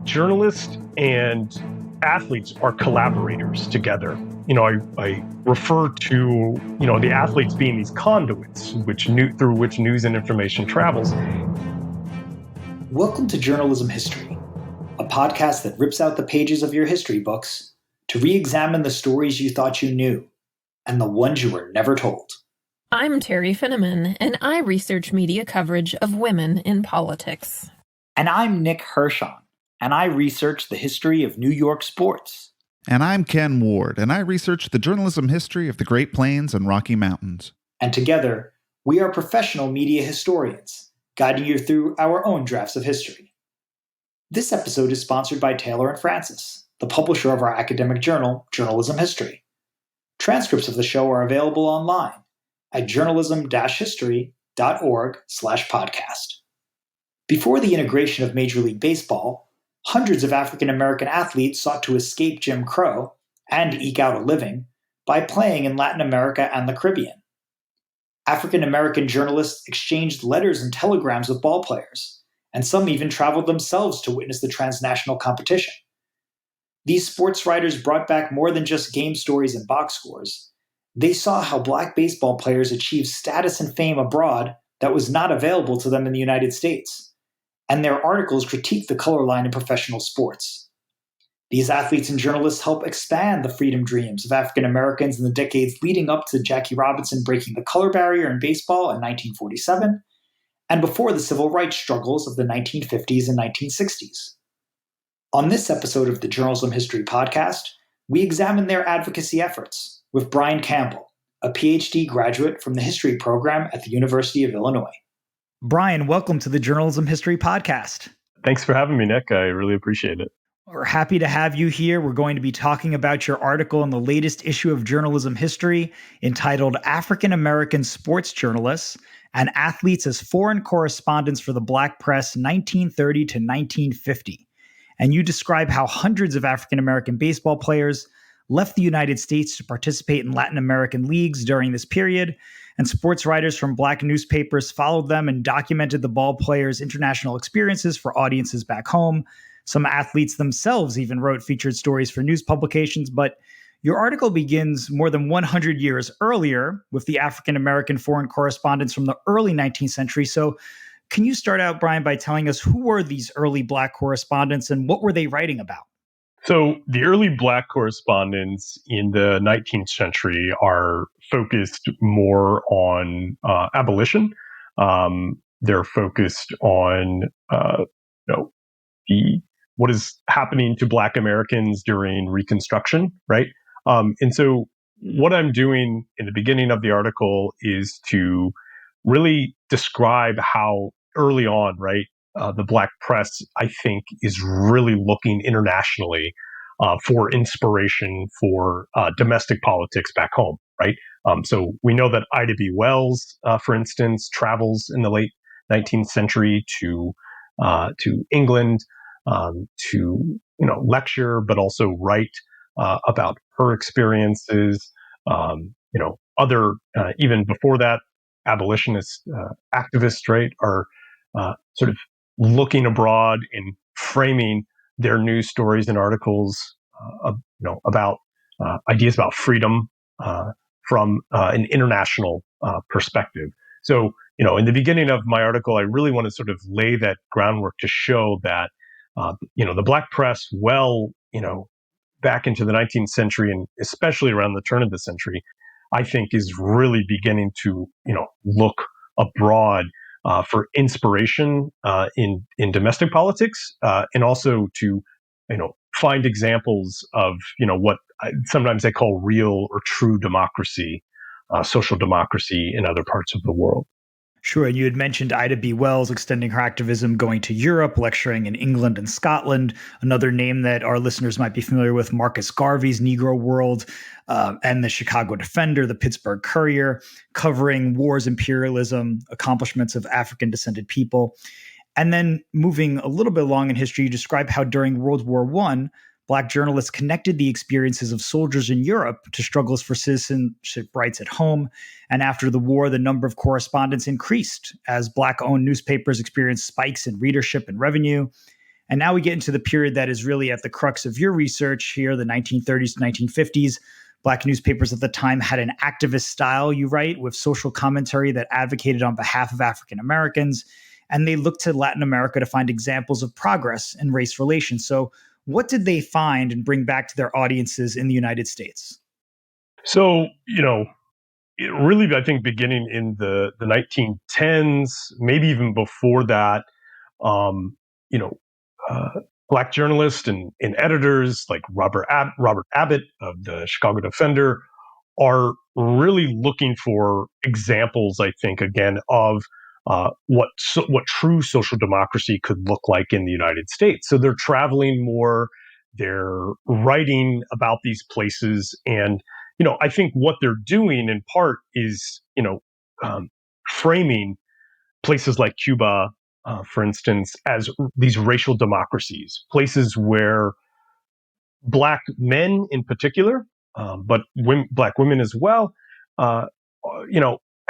journalists and athletes are collaborators together. I refer to, the athletes being these conduits through which news and information travels. Welcome to Journalism History, a podcast that rips out the pages of your history books to re-examine the stories you thought you knew and the ones you were never told. I'm Terry Finneman, and I research media coverage of women in politics. And I'm Nick Hirschon, and I research the history of New York sports. And I'm Ken Ward, and I research the journalism history of the Great Plains and Rocky Mountains. And together, we are professional media historians, guiding you through our own drafts of history. This episode is sponsored by Taylor & Francis, the publisher of our academic journal, Journalism History. Transcripts of the show are available online at journalism-history.org/podcast. Before the integration of Major League Baseball, hundreds of African American athletes sought to escape Jim Crow and eke out a living by playing in Latin America and the Caribbean. African American journalists exchanged letters and telegrams with ballplayers, and some even traveled themselves to witness the transnational competition. These sports writers brought back more than just game stories and box scores. They saw how Black baseball players achieved status and fame abroad that was not available to them in the United States, and their articles critiqued the color line in professional sports. These athletes and journalists helped expand the freedom dreams of African Americans in the decades leading up to Jackie Robinson breaking the color barrier in baseball in 1947, and before the civil rights struggles of the 1950s and 1960s. On this episode of the Journalism History Podcast, we examine their advocacy efforts with Brian Campbell, a PhD graduate from the history program at the University of Illinois. Brian, welcome to the Journalism History Podcast. Thanks for having me, Nick. I really appreciate it. We're happy to have you here. We're going to be talking about your article in the latest issue of Journalism History entitled African American Sports Journalists and Athletes as Foreign Correspondents for the Black Press 1930 to 1950. And you describe how hundreds of African American baseball players left the United States to participate in Latin American leagues during this period, and sports writers from Black newspapers followed them and documented the ball players' international experiences for audiences back home. Some athletes themselves even wrote featured stories for news publications, but your article begins more than 100 years earlier with the African American foreign correspondents from the early 19th century. So can you start out, Brian, by telling us who were these early Black correspondents and what were they writing about? So the early Black correspondents in the 19th century are focused more on abolition. They're focused on what is happening to Black Americans during Reconstruction, right? And so what I'm doing in the beginning of the article is to really describe how early on, right, the Black press, I think, is really looking internationally for inspiration for domestic politics back home, right? So we know that Ida B. Wells, for instance, travels in the late 19th century to England to lecture, but also write about her experiences. Other even before that, abolitionist activists, right, are sort of looking abroad and framing their news stories and articles, about ideas about freedom from an international perspective. So, in the beginning of my article, I really want to sort of lay that groundwork to show that, the Black press, back into the 19th century and especially around the turn of the century, I think is really beginning to, look abroad for inspiration in domestic politics, and also to, find examples of, what sometimes they call real or true democracy, social democracy in other parts of the world. Sure. And you had mentioned Ida B. Wells extending her activism, going to Europe, lecturing in England and Scotland. Another name that our listeners might be familiar with, Marcus Garvey's Negro World, and the Chicago Defender, the Pittsburgh Courier, covering wars, imperialism, accomplishments of African-descended people. And then moving a little bit along in history, you describe how during World War I, Black journalists connected the experiences of soldiers in Europe to struggles for citizenship rights at home. And after the war, the number of correspondents increased as Black-owned newspapers experienced spikes in readership and revenue. And now we get into the period that is really at the crux of your research here, the 1930s to 1950s. Black newspapers at the time had an activist style, you write, with social commentary that advocated on behalf of African Americans. And they looked to Latin America to find examples of progress in race relations. So, what did they find and bring back to their audiences in the United States? So, it really, I think, beginning in the 1910s, maybe even before that, um, you know, uh, black journalists and editors like Robert Abbott of the Chicago Defender are really looking for examples, I think, again, of what true social democracy could look like in the United States. So they're traveling more, they're writing about these places, and I think what they're doing in part is um, framing places like Cuba, for instance, as these racial democracies, places where black men in particular, but black women as well, uh,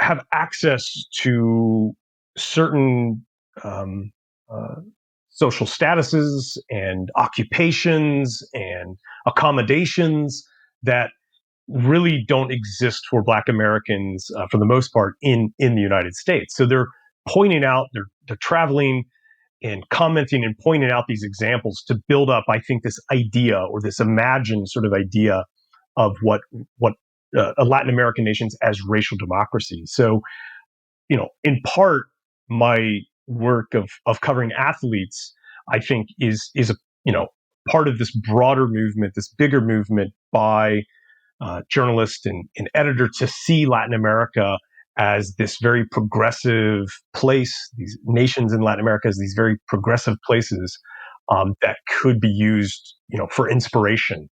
have access to certain um, uh, social statuses and occupations and accommodations that really don't exist for Black Americans for the most part in the United States. So they're pointing out, they're traveling and commenting and pointing out these examples to build up, I think, this idea or this imagined sort of idea of what Latin American nations as racial democracies. So, in part, my work of covering athletes, I think, is a part of this broader movement, this bigger movement by journalist and editor to see Latin America as this very progressive place, these nations in Latin America as these very progressive places that could be used, for inspiration,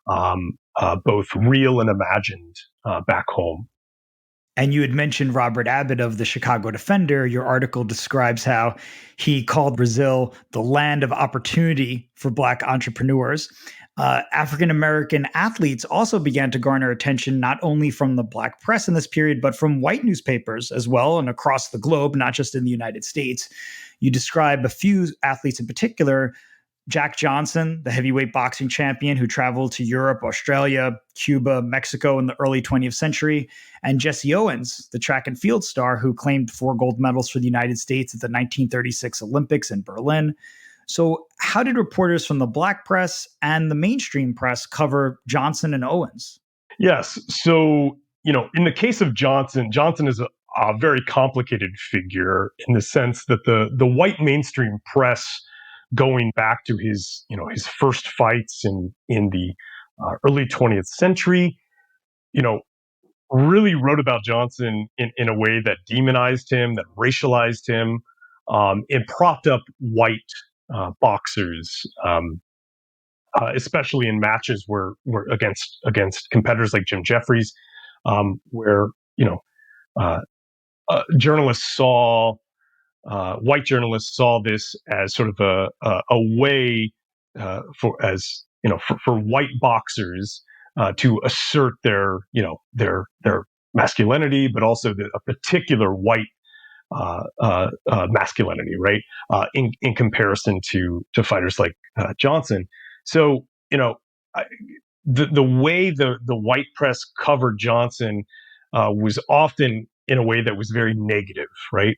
both real and imagined back home. And you had mentioned Robert Abbott of the Chicago Defender. Your article describes how he called Brazil the land of opportunity for Black entrepreneurs. African American athletes also began to garner attention not only from the Black press in this period, but from white newspapers as well and across the globe, not just in the United States. You describe a few athletes in particular. Jack Johnson, the heavyweight boxing champion who traveled to Europe, Australia, Cuba, Mexico in the early 20th century, and Jesse Owens, the track and field star who claimed 4 gold medals for the United States at the 1936 Olympics in Berlin. So, how did reporters from the Black press and the mainstream press cover Johnson and Owens? Yes. So, in the case of Johnson, Johnson is a very complicated figure in the sense that the white mainstream press, going back to his first fights in the early 20th century, really wrote about Johnson in a way that demonized him, that racialized him, and propped up white boxers, especially in matches where against competitors like Jim Jeffries, where uh, journalists saw white journalists saw this as sort of a way for white boxers to assert their masculinity, but also a particular white masculinity, right? In comparison to fighters like Johnson. So I, the way the white press covered Johnson was often in a way that was very negative, right?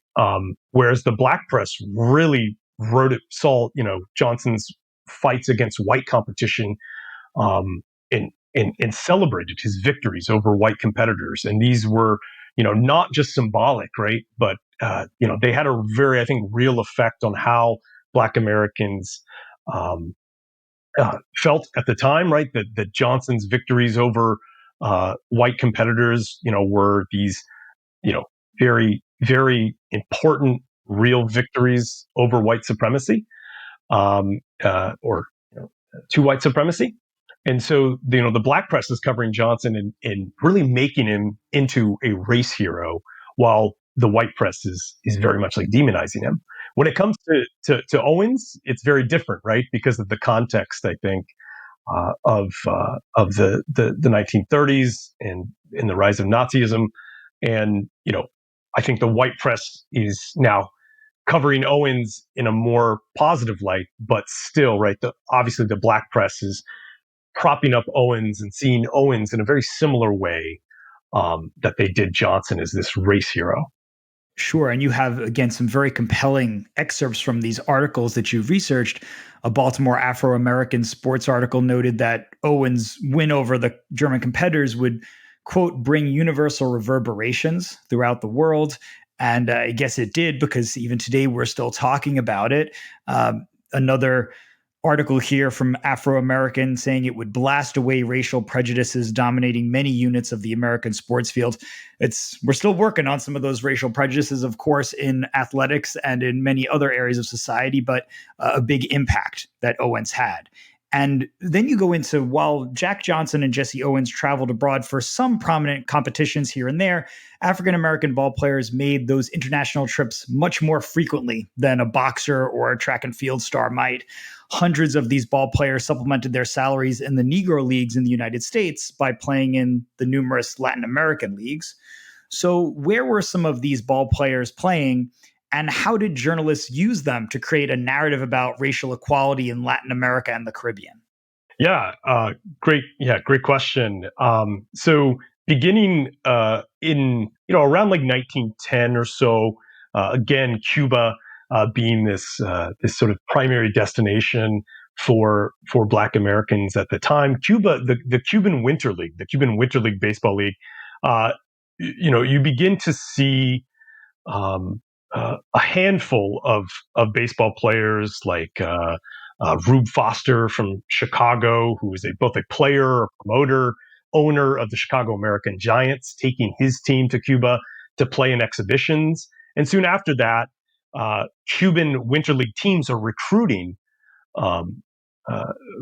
Whereas the black press really saw Johnson's fights against white competition, um, and celebrated his victories over white competitors, and these were not just symbolic, right? But they had a very, I think, real effect on how Black Americans felt at the time, right? That Johnson's victories over white competitors, were these, very, very important, real victories over white supremacy, or to white supremacy. And so, the black press is covering Johnson and really making him into a race hero, while the white press is very much like demonizing him. When it comes to Owens, it's very different, right? Because of the context, I think, of the 1930s and in the rise of Nazism, and I think the white press is now covering Owens in a more positive light, but still, right, obviously the black press is propping up Owens and seeing Owens in a very similar way that they did Johnson as this race hero. Sure. And you have, again, some very compelling excerpts from these articles that you've researched. A Baltimore Afro-American sports article noted that Owens' win over the German competitors would, quote, bring universal reverberations throughout the world. And I guess it did, because even today we're still talking about it. Another article here from Afro-American saying it would blast away racial prejudices dominating many units of the American sports field. We're still working on some of those racial prejudices, of course, in athletics and in many other areas of society, but a big impact that Owens had. And then you go into, while Jack Johnson and Jesse Owens traveled abroad for some prominent competitions here and there, African-American ball players made those international trips much more frequently than a boxer or a track and field star might. Hundreds of these ball players supplemented their salaries in the Negro leagues in the United States by playing in the numerous Latin American leagues. So where were some of these ball players playing, and how did journalists use them to create a narrative about racial equality in Latin America and the Caribbean? Great question. So beginning in around like 1910 or so, again Cuba being this sort of primary destination for Black Americans at the time. Cuba, the Cuban Winter League, the Cuban Winter League Baseball League, you begin to see a handful of baseball players like Rube Foster from Chicago, who is both a player, a promoter, owner of the Chicago American Giants, taking his team to Cuba to play in exhibitions. And soon after that, Cuban Winter League teams are recruiting um,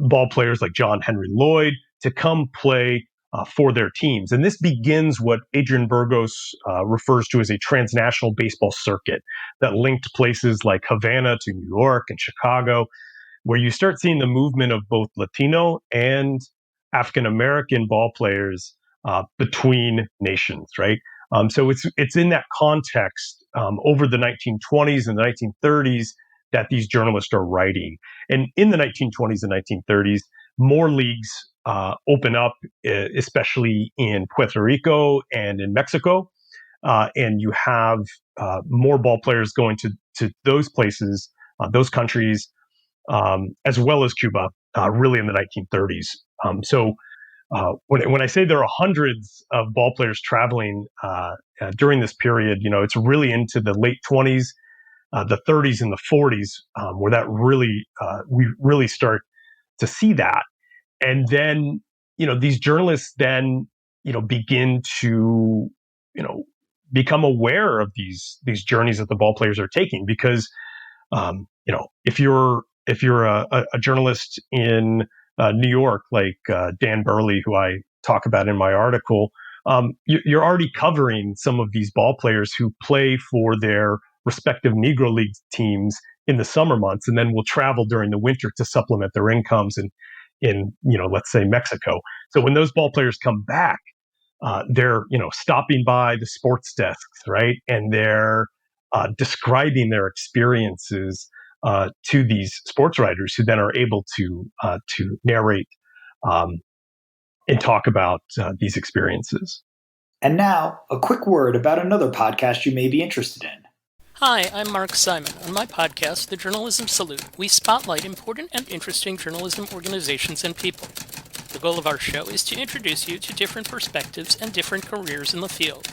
ball players like John Henry Lloyd to come play for their teams. And this begins what Adrian Burgos refers to as a transnational baseball circuit that linked places like Havana to New York and Chicago, where you start seeing the movement of both Latino and African American ball players between nations, right? So it's in that context over the 1920s and the 1930s that these journalists are writing. And in the 1920s and 1930s, more leagues open up, especially in Puerto Rico and in Mexico. And you have more ball players going to those places, those countries, as well as Cuba, really in the 1930s. When I say there are hundreds of ball players traveling during this period, it's really into the late 20s, the 30s, and the 40s, where that we really start to see that. And then, these journalists then, begin to, become aware of these journeys that the ball players are taking, because, if you're a journalist in New York, like Dan Burley, who I talk about in my article, you're already covering some of these ball players who play for their respective Negro League teams in the summer months, and then will travel during the winter to supplement their incomes in let's say Mexico. So when those ball players come back, they're stopping by the sports desks, right, and they're describing their experiences to these sports writers, who then are able to narrate and talk about these experiences. And now, a quick word about another podcast you may be interested in. Hi, I'm Mark Simon. On my podcast, The Journalism Salute, we spotlight important and interesting journalism organizations and people. The goal of our show is to introduce you to different perspectives and different careers in the field.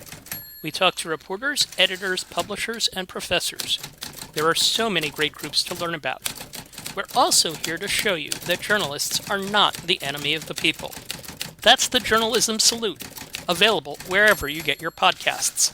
We talk to reporters, editors, publishers, and professors. There are so many great groups to learn about. We're also here to show you that journalists are not the enemy of the people. That's The Journalism Salute, available wherever you get your podcasts.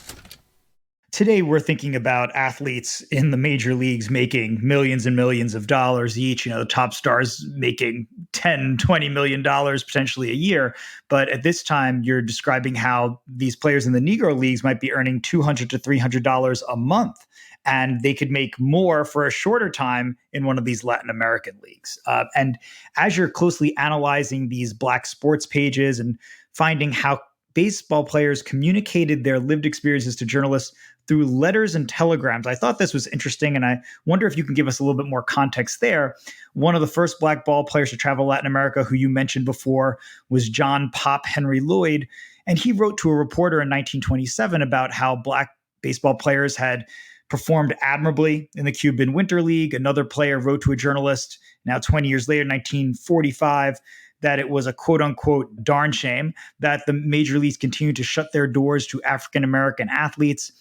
Today, we're thinking about athletes in the major leagues making millions and millions of dollars each. The top stars making $10, $20 million potentially a year. But at this time, you're describing how these players in the Negro leagues might be earning $200 to $300 a month. And they could make more for a shorter time in one of these Latin American leagues. And as you're closely analyzing these Black sports pages and finding how baseball players communicated their lived experiences to journalists through letters and telegrams. I thought this was interesting, and I wonder if you can give us a little bit more context there. One of the first black ball players to travel Latin America, who you mentioned before, was John Pop Henry Lloyd. And he wrote to a reporter in 1927 about how black baseball players had performed admirably in the Cuban Winter League. Another player wrote to a journalist now 20 years later, 1945, that it was a quote unquote darn shame that the major leagues continued to shut their doors to African American athletes.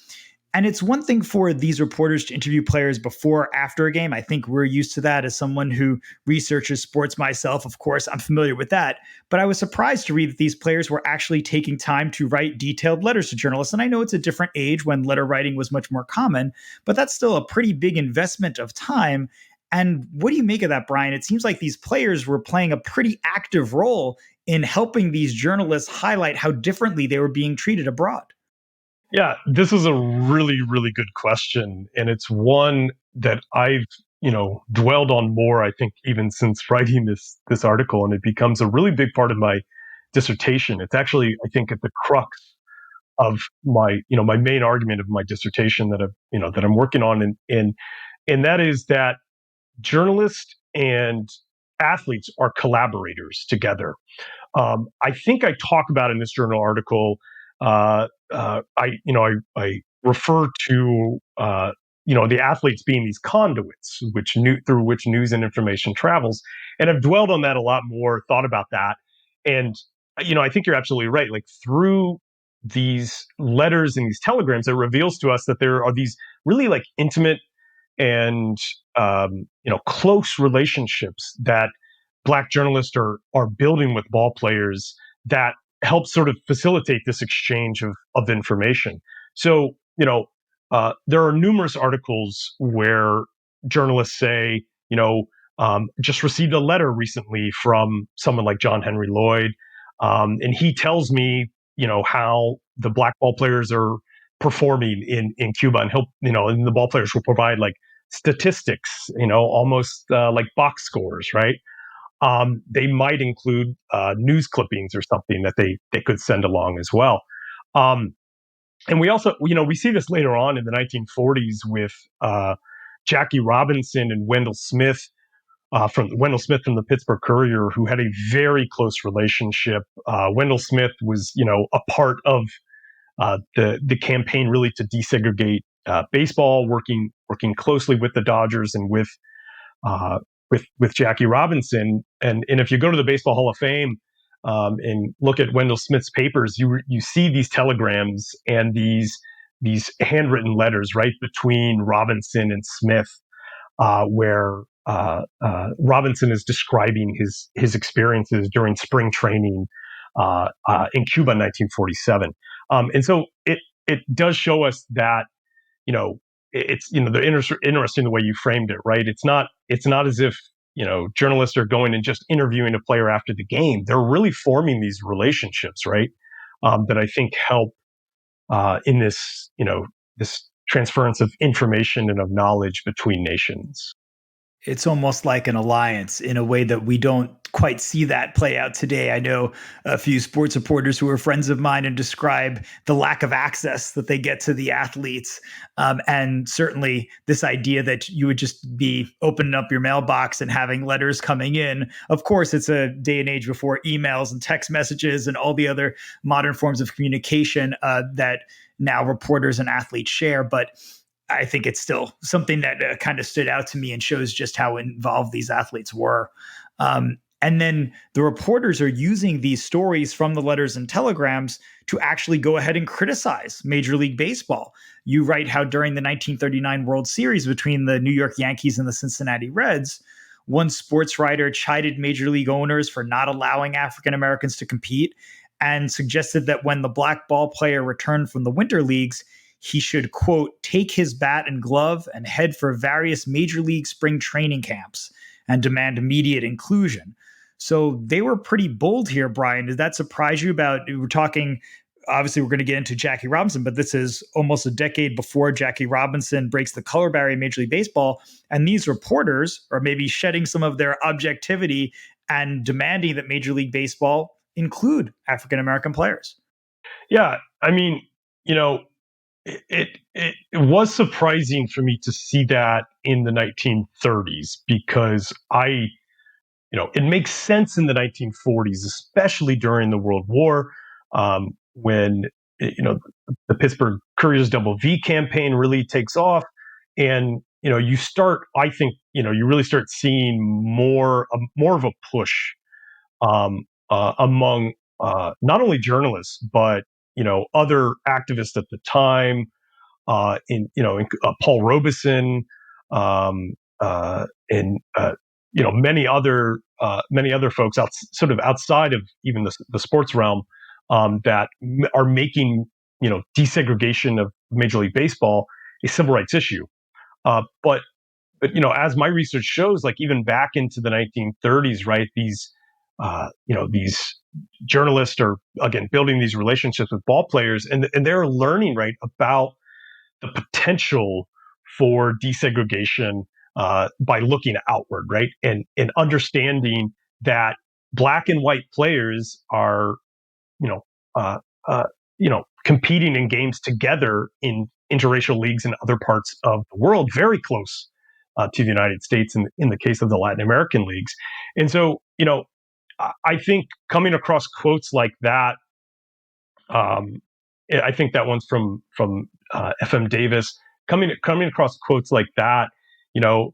And it's one thing for these reporters to interview players before or after a game. I think we're used to that as someone who researches sports myself. Of course, I'm familiar with that. But I was surprised to read that these players were actually taking time to write detailed letters to journalists. And I know it's a different age when letter writing was much more common, but that's still a pretty big investment of time. And what do you make of that, Brian? It seems like these players were playing a pretty active role in helping these journalists highlight how differently they were being treated abroad. Yeah, this is a really, really good question. And it's one that I've, dwelled on more, I think, even since writing this article. And it becomes a really big part of my dissertation. It's actually, I think, at the crux of my main argument of my dissertation that I'm working on. And that is that journalists and athletes are collaborators together. I think I talk about in this journal article. I refer to the athletes being these conduits, through which news and information travels, and I've dwelled on that a lot more, thought about that, and I think you're absolutely right. Like through these letters and these telegrams, it reveals to us that there are these really like intimate and close relationships that black journalists are building with ball players that help sort of facilitate this exchange of information. So there are numerous articles where journalists say, just received a letter recently from someone like John Henry Lloyd, and he tells me how the black ball players are performing in Cuba, and and the ball players will provide like statistics, almost like box scores, right? They might include news clippings or something that they could send along as well. Um, and we also, we see this later on in the 1940s with Jackie Robinson and Wendell Smith, from the Pittsburgh Courier, who had a very close relationship. Wendell Smith was, a part of the campaign really to desegregate baseball, working closely with the Dodgers and uh, with Jackie Robinson. And if you go to the Baseball Hall of Fame and look at Wendell Smith's papers, you see these telegrams and these handwritten letters right between Robinson and Smith, where Robinson is describing his experiences during spring training in Cuba in 1947. And so it does show us that it's interesting the way you framed it, right? It's not as if journalists are going and just interviewing a player after the game. They're really forming these relationships, right? That I think help in this transference of information and of knowledge between nations. It's almost like an alliance in a way that we don't quite see that play out today. I know a few sports reporters who are friends of mine and describe the lack of access that they get to the athletes. And certainly this idea that you would just be opening up your mailbox and having letters coming in. Of course, it's a day and age before emails and text messages and all the other modern forms of communication that now reporters and athletes share. But I think it's still something that kind of stood out to me and shows just how involved these athletes were. And then the reporters are using these stories from the letters and telegrams to actually go ahead and criticize Major League Baseball. You write how during the 1939 World Series between the New York Yankees and the Cincinnati Reds, one sports writer chided Major League owners for not allowing African Americans to compete and suggested that when the black ball player returned from the winter leagues, he should, quote, take his bat and glove and head for various major league spring training camps and demand immediate inclusion. So they were pretty bold here, Brian. Did that surprise you? We're talking, obviously we're going to get into Jackie Robinson, but this is almost a decade before Jackie Robinson breaks the color barrier in Major League Baseball. And these reporters are maybe shedding some of their objectivity and demanding that Major League Baseball include African American players. Yeah. I mean, it was surprising for me to see that in the 1930s because it makes sense in the 1940s, especially during the World War, when the Pittsburgh Courier's Double V campaign really takes off, and you start. I think you really start seeing more of a push among not only journalists but other activists at the time. In Paul Robeson, and many other folks sort of outside of even the sports realm, that are making desegregation of Major League Baseball a civil rights issue. But as my research shows, like even back into the 1930s, right, these journalists are again building these relationships with ball players, and they're learning, right, about the potential for desegregation by looking outward, right, and understanding that black and white players are, you know, uh, uh, competing in games together in interracial leagues in other parts of the world, very close to the United States in the case of the Latin American leagues. And so, I think coming across quotes like that, um, I think that one's from F.M. Davis. Coming across quotes like that, you know,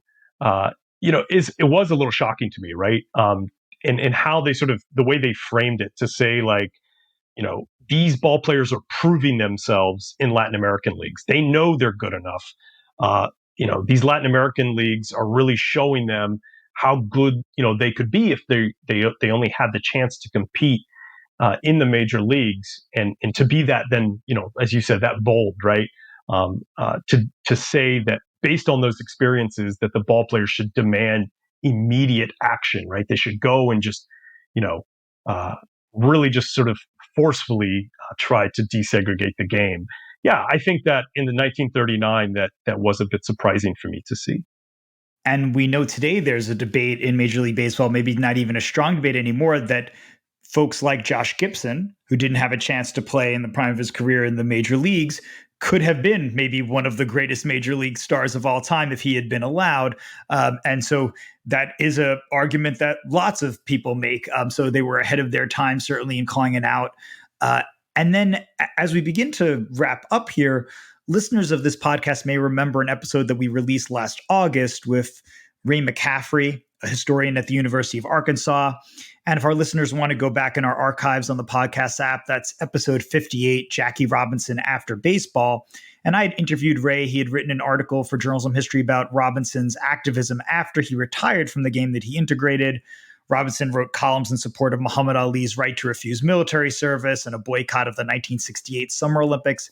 it was a little shocking to me, right? And how they sort of the way they framed it to say like, these ball players are proving themselves in Latin American leagues. They know they're good enough. These Latin American leagues are really showing them how good they could be if they only had the chance to compete in the major leagues, and to be that, then as you said, that bold, right? To say that based on those experiences that the ball players should demand immediate action, right? They should go and just you know uh, really just sort of forcefully try to desegregate the game. Yeah, I think that in the 1939 that was a bit surprising for me to see. And we know today there's a debate in Major League Baseball, maybe not even a strong debate anymore, that folks like Josh Gibson, who didn't have a chance to play in the prime of his career in the major leagues, could have been maybe one of the greatest major league stars of all time if he had been allowed. And so that is a argument that lots of people make. So they were ahead of their time, certainly, in calling it out. And then as we begin to wrap up here, listeners of this podcast may remember an episode that we released last August with Ray McCaffrey, a historian at the University of Arkansas. And if our listeners want to go back in our archives on the podcast app, that's episode 58, Jackie Robinson After Baseball. And I had interviewed Ray. He had written an article for Journalism History about Robinson's activism after he retired from the game that he integrated. Robinson wrote columns in support of Muhammad Ali's right to refuse military service and a boycott of the 1968 Summer Olympics.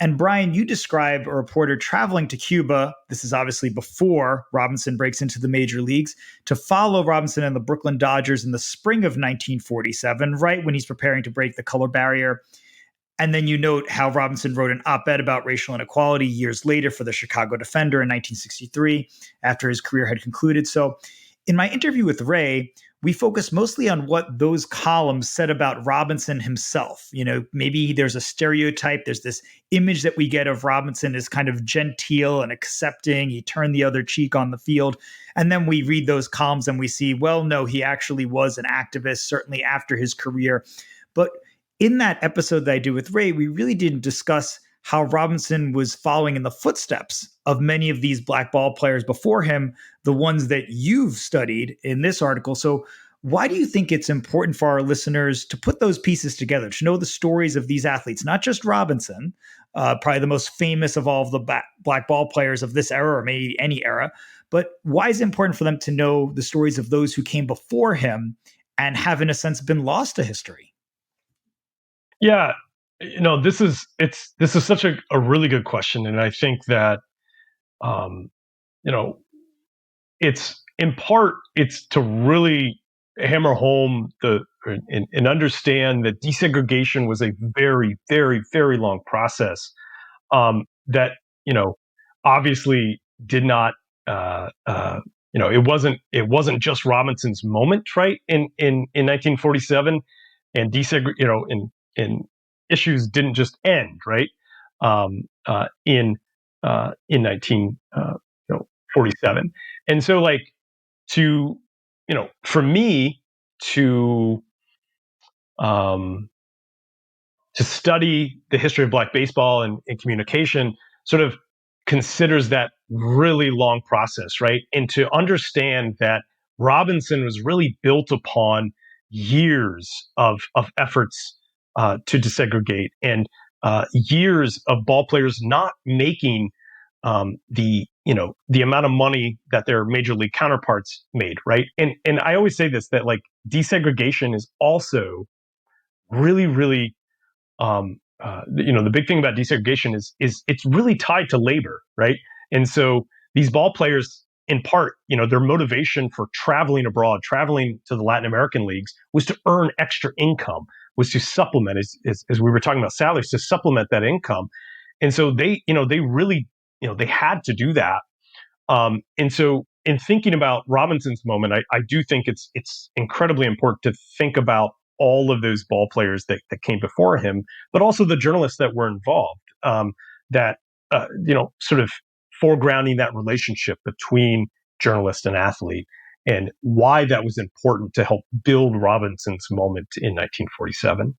And Brian, you describe a reporter traveling to Cuba. This is obviously before Robinson breaks into the major leagues, to follow Robinson and the Brooklyn Dodgers in the spring of 1947, right when he's preparing to break the color barrier. And then you note how Robinson wrote an op-ed about racial inequality years later for the Chicago Defender in 1963, after his career had concluded. So in my interview with Ray, we focus mostly on what those columns said about Robinson himself. Maybe there's a stereotype. There's this image that we get of Robinson as kind of genteel and accepting. He turned the other cheek on the field. And then we read those columns and we see, well, no, he actually was an activist, certainly after his career. But in that episode that I did with Ray, we really didn't discuss how Robinson was following in the footsteps of many of these black ball players before him, the ones that you've studied in this article. So why do you think it's important for our listeners to put those pieces together, to know the stories of these athletes, not just Robinson, probably the most famous of all of the black ball players of this era, or maybe any era, but why is it important for them to know the stories of those who came before him and have, in a sense, been lost to history? Yeah, this is such a really good question, and I think that um, you know it's in part it's to really hammer home and understand that desegregation was a very, very, very long process, that obviously did not it wasn't just Robinson's moment, right, in 1947, and and issues didn't just end, right. in 1947. And so, like, for me to study the history of Black baseball and communication sort of considers that really long process, right? And to understand that Robinson was really built upon years of efforts to desegregate and years of ball players not making the amount of money that their major league counterparts made, right? And I always say this, that like desegregation is also really, really the big thing about desegregation is it's really tied to labor, right? And so these ball players, in part, their motivation for traveling abroad, traveling to the Latin American leagues, was to earn extra income, was to supplement, as we were talking about salaries, to supplement that income. And so they really, they had to do that. And so in thinking about Robinson's moment, I do think it's incredibly important to think about all of those ball players that came before him, but also the journalists that were involved, that, sort of foregrounding that relationship between journalist and athlete and why that was important to help build Robinson's moment in 1947.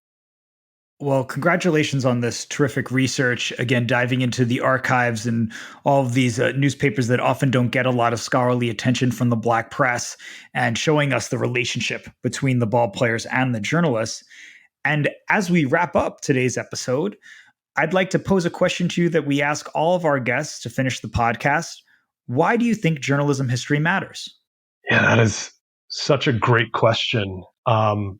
Well, congratulations on this terrific research. Again, diving into the archives and all of these newspapers that often don't get a lot of scholarly attention from the Black press, and showing us the relationship between the ball players and the journalists. And as we wrap up today's episode, I'd like to pose a question to you that we ask all of our guests to finish the podcast. Why do you think journalism history matters? Yeah, that is such a great question. For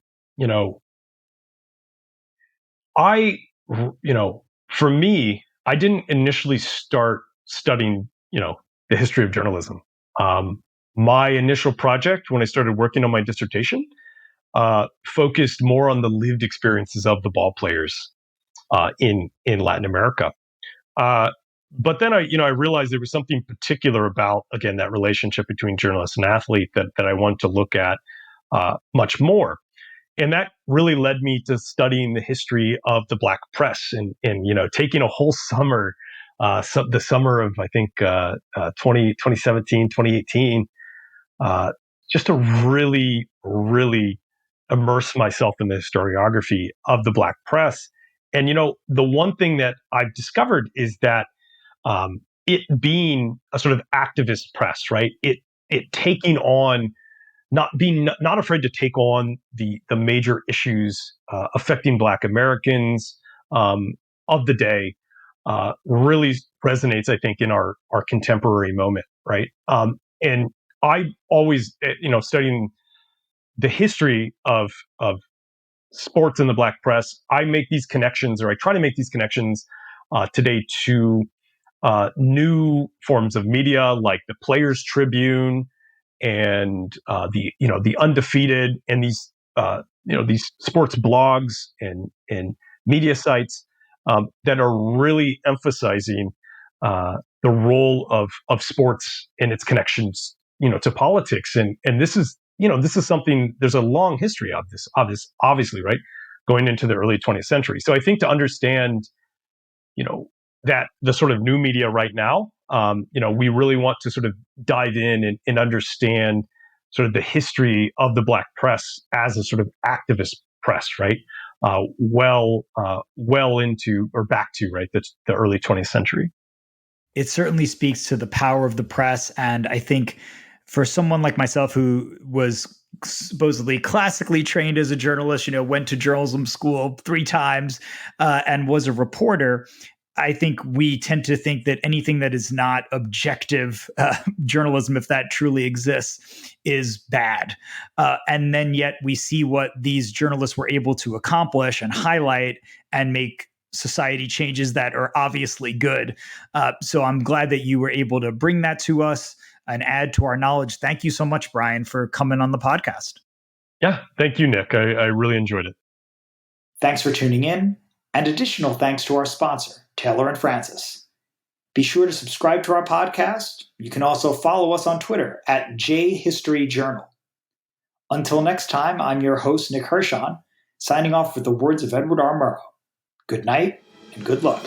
me, I didn't initially start studying, the history of journalism. My initial project, when I started working on my dissertation, focused more on the lived experiences of the ball players in Latin America. But then I realized there was something particular about, again, that relationship between journalist and athlete that I wanted to look at much more. And that really led me to studying the history of the Black press and taking a whole summer, the summer of, I think, 2017, 2018, just to really, really immerse myself in the historiography of the Black press. And, the one thing that I've discovered is that it being a sort of activist press, right? It taking on, not afraid to take on the major issues affecting Black Americans of the day, really resonates, I think, in our contemporary moment, right? And I always, studying the history of sports in the Black press, I make these connections, or I try to make these connections today to new forms of media like the Players Tribune and the Undefeated, and these these sports blogs and media sites that are really emphasizing the role of sports and its connections to politics, and this is something, there's a long history of this obviously, right, going into the early 20th century. So I think to understand that the sort of new media right now, we really want to sort of dive in and understand sort of the history of the Black press as a sort of activist press, right? Well into, or back to, right, the early 20th century. It certainly speaks to the power of the press. And I think for someone like myself, who was supposedly classically trained as a journalist, went to journalism school 3 times and was a reporter, I think we tend to think that anything that is not objective journalism, if that truly exists, is bad. And then yet we see what these journalists were able to accomplish and highlight and make society changes that are obviously good. So I'm glad that you were able to bring that to us and add to our knowledge. Thank you so much, Brian, for coming on the podcast. Yeah, thank you, Nick. I really enjoyed it. Thanks for tuning in, and additional thanks to our sponsor, Taylor and Francis. Be sure to subscribe to our podcast. You can also follow us on Twitter at JHistoryJournal. Until next time, I'm your host, Nick Hirshon, signing off with the words of Edward R. Murrow. Good night and good luck.